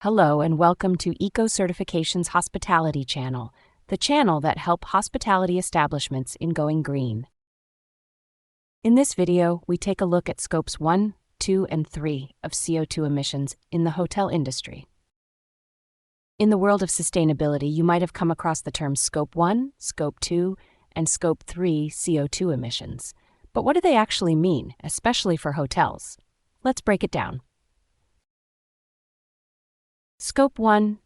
Hello and welcome to Eco Certification's Hospitality Channel, the channel that helps hospitality establishments in going green. In this video, we take a look at Scopes 1, 2, and 3 of CO2 emissions in the hotel industry. In the world of sustainability, you might have come across the terms Scope 1, Scope 2, and Scope 3 CO2 emissions. But what do they actually mean, especially for hotels? Let's break it down. Scope 1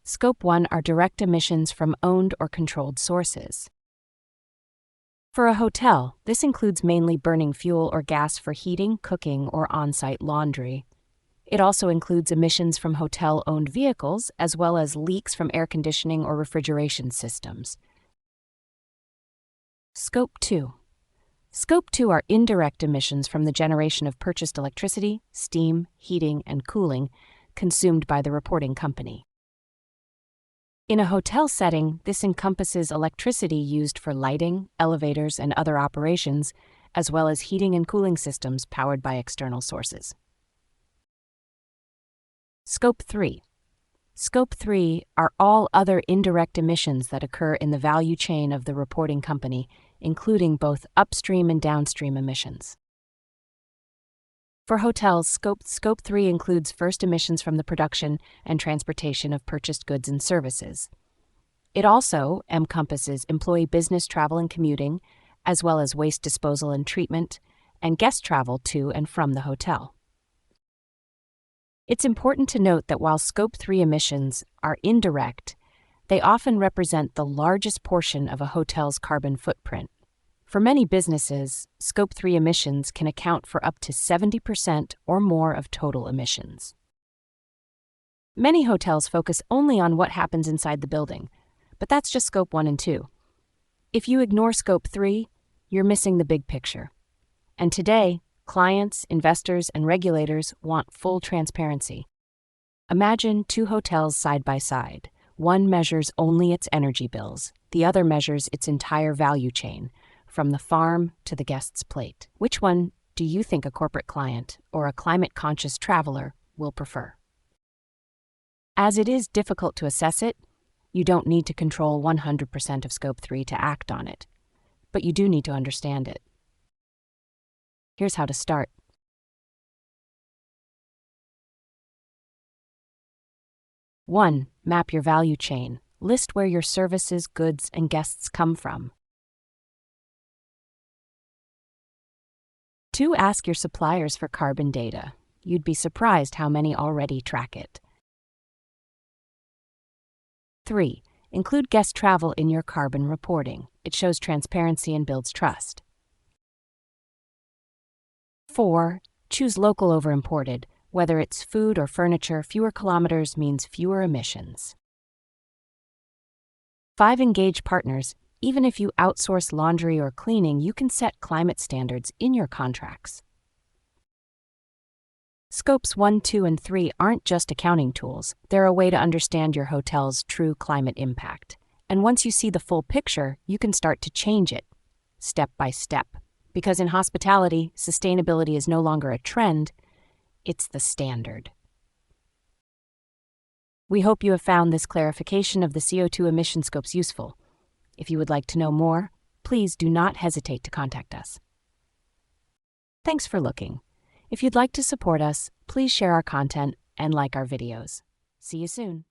are direct emissions from owned or controlled sources. For a hotel, this includes mainly burning fuel or gas for heating, cooking, or on-site laundry. It also includes emissions from hotel-owned vehicles, as well as leaks from air conditioning or refrigeration systems. Scope 2 are indirect emissions from the generation of purchased electricity, steam, heating, and cooling consumed by the reporting company. In a hotel setting, this encompasses electricity used for lighting, elevators, and other operations, as well as heating and cooling systems powered by external sources. Scope 3 are all other indirect emissions that occur in the value chain of the reporting company, including both upstream and downstream emissions. For hotels, Scope 3 includes first emissions from the production and transportation of purchased goods and services. It also encompasses employee business travel and commuting, as well as waste disposal and treatment, and guest travel to and from the hotel. It's important to note that while Scope 3 emissions are indirect, they often represent the largest portion of a hotel's carbon footprint. For many businesses, Scope 3 emissions can account for up to 70% or more of total emissions. Many hotels focus only on what happens inside the building, but that's just Scope 1 and 2. If you ignore Scope 3, you're missing the big picture. And today, clients, investors, and regulators want full transparency. Imagine two hotels side by side. One measures only its energy bills, the other measures its entire value chain, from the farm to the guest's plate. Which one do you think a corporate client or a climate-conscious traveler will prefer? As it is difficult to assess it, you don't need to control 100% of Scope 3 to act on it, but you do need to understand it. Here's how to start. One, map your value chain. List where your services, goods, and guests come from. 2, ask your suppliers for carbon data. You'd be surprised how many already track it. 3, include guest travel in your carbon reporting. It shows transparency and builds trust. 4, choose local over imported. Whether it's food or furniture, fewer kilometers means fewer emissions. 5, engage partners. Even if you outsource laundry or cleaning, you can set climate standards in your contracts. Scopes 1, 2, and 3 aren't just accounting tools. They're a way to understand your hotel's true climate impact. And once you see the full picture, you can start to change it, step by step. Because in hospitality, sustainability is no longer a trend, it's the standard. We hope you have found this clarification of the CO2 emission scopes useful. If you would like to know more, please do not hesitate to contact us. Thanks for looking. If you'd like to support us, please share our content and like our videos. See you soon.